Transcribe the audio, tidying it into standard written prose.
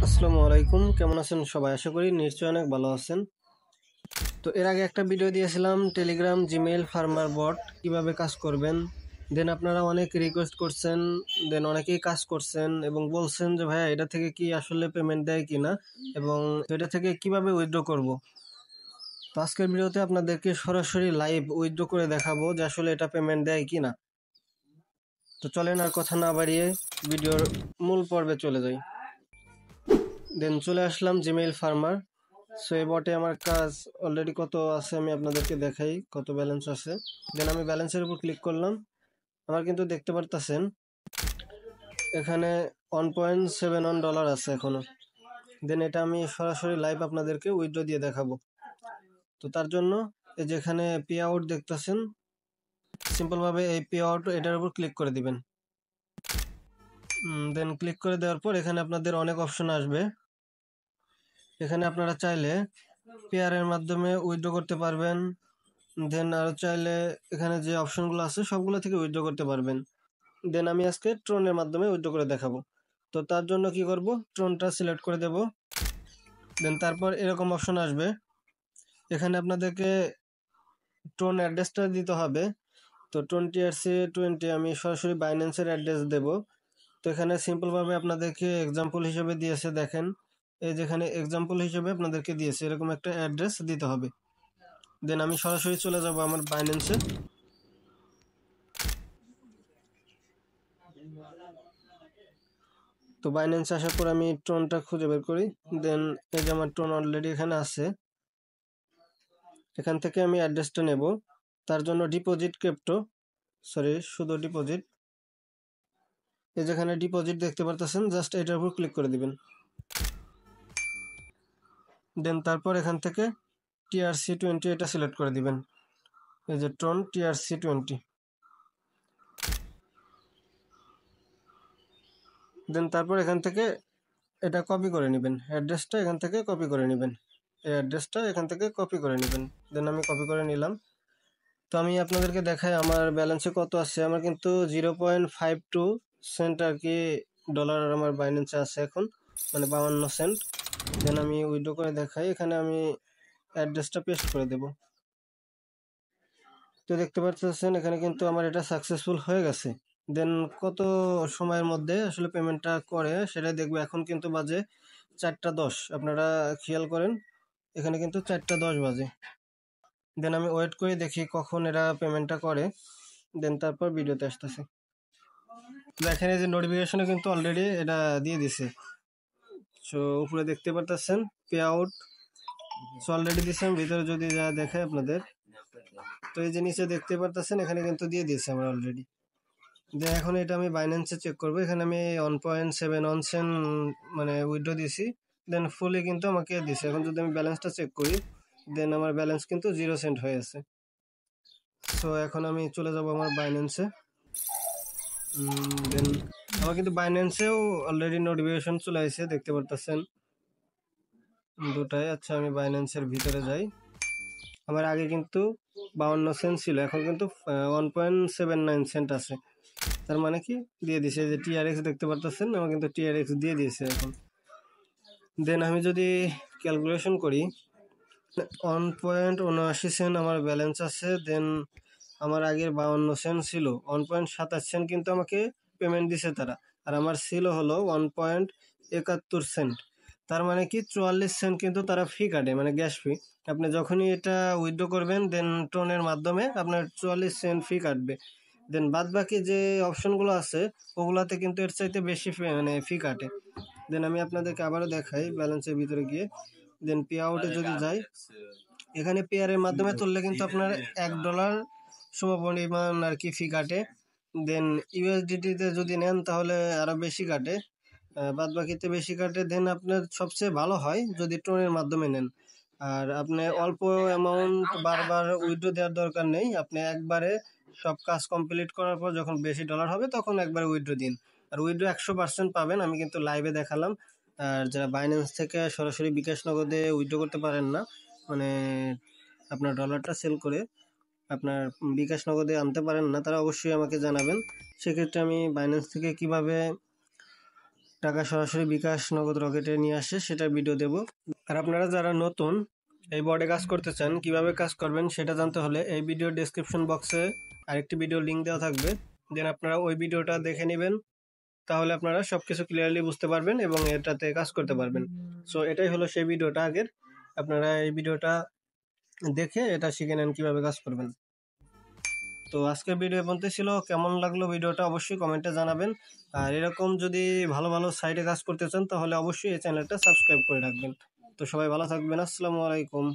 আসসালামু আলাইকুম, কেমন আছেন সবাই? আশা করি নিশ্চয়ই অনেক ভালো আছেন। তো এর আগে একটা ভিডিও দিয়েছিলাম টেলিগ্রাম জিমেইল ফার্মার বট কিভাবে কাজ করবেন। দেন আপনারা অনেক রিকোয়েস্ট করছেন, দেন অনেকেই কাজ করছেন এবং বলছেন যে ভাইয়া এটা থেকে কি আসলে পেমেন্ট দেয় কিনা এবং এটা থেকে কিভাবে উইথড্র করব। তো আজকের ভিডিওতে আপনাদেরকে সরাসরি লাইভ উইথড্র করে দেখাবো যে আসলে এটা পেমেন্ট দেয় কিনা। তো চলেন আর কথা না বাড়িয়ে ভিডিওর মূল পর্বে চলে যাই। দেন চলে আসলাম জিমেইল ফার্মার। সো এই বটে আমার কাজ অলরেডি কত আছে আমি আপনাদেরকে দেখাই, কত ব্যালেন্স আছে। দেন আমি ব্যালেন্সের উপর ক্লিক করলাম। আমার কিন্তু দেখতে পারতেছেন এখানে $1.71 আছে এখনো। দেন এটা আমি সরাসরি লাইভ আপনাদেরকে উইথড্র দিয়ে দেখাবো। তো তার জন্য এই যে এখানে পে আউট দেখতেছেন, সিম্পলভাবে এই পে আউট এটার উপর ক্লিক করে দিবেন। দেন ক্লিক করে দেওয়ার পর এখানে আপনাদের অনেক অপশন আসবে। এখানে আপনারা চাইলে পেয়ারের মাধ্যমে উইথড্র করতে পারবেন। দেন আরও চাইলে এখানে যে অপশনগুলো আছে সবগুলো থেকে উইথড্র করতে পারবেন। দেন আমি আজকে ট্রনের মাধ্যমে উইথড্র করে দেখাবো। তো তার জন্য কি করব, ট্রনটা সিলেক্ট করে দেব। দেন তারপর এরকম অপশন আসবে, এখানে আপনাদেরকে ট্রন অ্যাড্রেসটা দিতে হবে। তো TRC20 আমি সরাসরি বাইন্যান্সের অ্যাড্রেস দেব। তো এখানে সিম্পলভাবে আপনাদেরকে এক্সাম্পল হিসেবে দিয়েছে, দেখেন এই যেখানে এক্সাম্পল হিসেবে আপনাদেরকে দিয়েছে এরকম একটা অ্যাড্রেস দিতে হবে। দেন আমি সরাসরি চলে যাব আমার বাইন্যান্সে। তো বাইন্যান্স আসার পর আমি ট্রনটা খুঁজে বের করি। দেন এই যে আমার ট্রন অলরেডি এখানে আছে, এখান থেকে আমি অ্যাড্রেসটা নেব। তার জন্য ডিপোজিট ক্রিপ্টো, শুধু ডিপোজিট, এই যেখানে ডিপোজিট দেখতে পারতেছেন, জাস্ট এটার উপর ক্লিক করে দিবেন। দেন তারপর এখান থেকে TRC20 এটা সিলেক্ট করে দিবেন, এই যে ট্রন TRC20। দেন তারপর এখান থেকে এটা কপি করে নেবেন, অ্যাড্রেসটা এখান থেকে কপি করে নেবেন, এই অ্যাড্রেসটা এখান থেকে কপি করে নেবেন। দেন আমি কপি করে নিলাম। তো আমি আপনাদেরকে দেখাই আমার ব্যালেন্সে কত আছে। আমার কিন্তু 0.52 সেন্ট আর কি ডলার আমার বাইন্যান্সে আছে এখন, মানে 52 সেন্ট। দেন আমি উইথড্র করে দেখাই, এখানে আমি অ্যাড্রেসটা পেস্ট করে দেব। তো দেখতে পাচ্ছেন এখানে কিন্তু আমার এটা সাকসেসফুল হয়ে গেছে। দেন কত সময়ের মধ্যে আসলে পেমেন্টটা করে সেটা দেখবো। এখন কিন্তু বাজে 4টা 10, আপনারা খেয়াল করেন এখানে কিন্তু 4টা 10 বাজে। দেন আমি ওয়েট করে দেখি কখন এরা পেমেন্টটা করে। দেন তারপর ভিডিওতে আসতেছে। দেখেন এই যে নোটিফিকেশনে কিন্তু অলরেডি এটা দিয়ে দিছে। সো উপরে দেখতে পারতেছেন পে আউট, সো অলরেডি দিছে। আমি ভিতরে যদি যা দেখাই আপনাদের, তো এই যে নিচে দেখতে পারতেছেন এখানে কিন্তু দিয়ে দিয়েছে আমার অলরেডি। দেন এখন এটা আমি বাইন্যান্সে চেক করবো। এখানে আমি 1.71 সেন্ট মানে উইথড্র দিয়েছি। দেন ফুলি কিন্তু আমাকে দিছে। এখন যদি আমি ব্যালেন্সটা চেক করি, দেন আমার ব্যালেন্স কিন্তু 0 সেন্ট হয়ে আছে। সো এখন আমি চলে যাব আমার বাইন্যান্সে। দেন আমার কিন্তু বাইন্যান্সেও অলরেডি নোটিফিকেশন চলে আসছে, দেখতে পারতেছেন দুটাই। আচ্ছা আমি বাইন্যান্সের ভিতরে যাই। আমার আগে কিন্তু 52 সেন্ট ছিল, এখন কিন্তু 1.79 সেন্ট আছে। তার মানে কি দিয়ে দিছে, যে TRX দেখতে পারতেছেন আমার কিন্তু TRX দিয়ে দিয়েছে এখন। দেন আমি যদি ক্যালকুলেশন করি, 1.79 সেন্ট আমার ব্যালেন্স আছে। দেন আমার আগের 52 সেন্ট ছিল, 1.27 সেন্ট কিন্তু আমাকে পেমেন্ট দিছে তারা, আর আমার ছিল হলো 1.71 সেন্ট। তার মানে কি 44 সেন্ট কিন্তু তারা ফি কাটে, মানে গ্যাস ফি। আপনি যখনই এটা উইথড্র করবেন দেন ট্রনের মাধ্যমে আপনার 44 সেন্ট ফি কাটবে। দেন বাদ বাকি যে অপশনগুলো আছে ওগুলাতে কিন্তু এর চাইতে বেশি মানে ফি কাটে। দেন আমি আপনাদেরকে আবারও দেখাই ব্যালেন্সের ভিতরে গিয়ে। দেন পে আউটে যদি যাই, এখানে পেয়ারের মাধ্যমে তুললে কিন্তু আপনার $1 সমপরিমাণ আর কি ফি কাটে। দেন ইউএসডিটিতে যদি নেন তাহলে আরও বেশি কাটে, বাদ বাকিতে বেশি কাটে। দেন আপনার সবচেয়ে ভালো হয় যদি ট্রনের মাধ্যমে নেন, আর আপনি অল্প অ্যামাউন্ট বারবার উইথড্র দেওয়ার দরকার নেই। আপনি একবারে সব কাজ কমপ্লিট করার পর যখন বেশি ডলার হবে তখন একবার উইথড্র দিন, আর উইথড্র 100% পাবেন। আমি কিন্তু লাইভে দেখালাম। আর যারা বাইন্যান্স থেকে সরাসরি বিকাশ নগদে উইথড্র করতে পারেন না, মানে আপনার ডলারটা সেল করে আপনার বিকাশ নগদে আনতে পারেন না, তারা অবশ্যই আমাকে জানাবেন। সেক্ষেত্রে আমি বাইন্যান্স থেকে কিভাবে টাকা সরাসরি বিকাশ, নগদ, রকেটে নিয়ে আসে সেটা ভিডিও দেব। আর আপনারা যারা নতুন এই বোর্ডে কাজ করতে চান, কিভাবে কাজ করবেন সেটা জানতে হলে এই ভিডিও ডেসক্রিপশন বক্সে আরেকটি ভিডিও লিঙ্ক দেওয়া থাকবে, দেন আপনারা ওই ভিডিওটা দেখে নেবেন। তাহলে আপনারা সবকিছু ক্লিয়ারলি বুঝতে পারবেন এবং এটাতে কাজ করতে পারবেন। সো এটাই হলো সেই ভিডিওটা আগের, আপনারা এই ভিডিওটা দেখে এটা শিখে নেন কিভাবে কাজ করবেন। তো আজকের ভিডিও পর্যন্ত ছিল। কেমন লাগলো ভিডিওটা অবশ্যই কমেন্টে জানাবেন। আর এরকম যদি ভালো ভালো সাইটে কাজ করতে চান তাহলে অবশ্যই এই চ্যানেলটা সাবস্ক্রাইব করে রাখবেন। তো সবাই ভালো থাকবেন। আসসালামু আলাইকুম।